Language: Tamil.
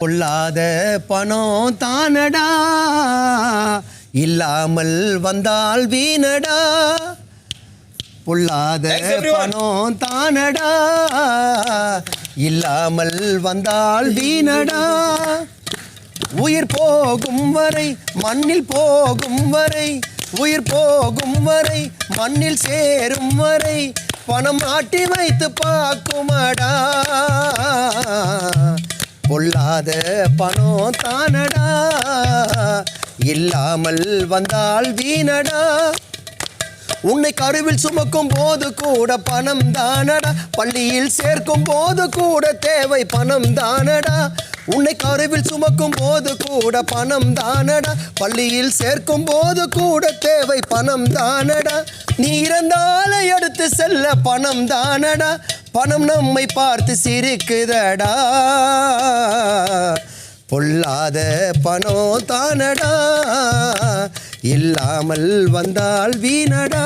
பொல்லாத பணம் தானடா, இல்லாமல் வந்தால் வீணடா. பொல்லாத பணம் தானடா, இல்லாமல் வந்தால் வீணடா. உயிர் போகும் வரை மண்ணில் போகும் வரை, உயிர் போகும் வரை மண்ணில் சேரும் வரை, பணம் ஆட்டி வைத்து பார்க்குமடா. பொல்லாத பணம் தானடா, இல்லாமல் வந்தால் வீணடா. உன்னை கருவில் சுமக்கும் போது கூட பணம் தானடா, பள்ளியில் சேர்க்கும் போது கூட தேவை பணம் தானடா. உன்னை கருவில் சுமக்கும் போது கூட பணம் தானடா, பள்ளியில் சேர்க்கும் போது கூட தேவை பணம் தானடா. நீ இறந்தாலே எடுத்து செல்ல பணம் தானடா, பணம் நம்மை பார்த்து சிரிக்குதடா. பொல்லாத பணம் தானடா, இல்லாமல் வந்தால் வீணடா.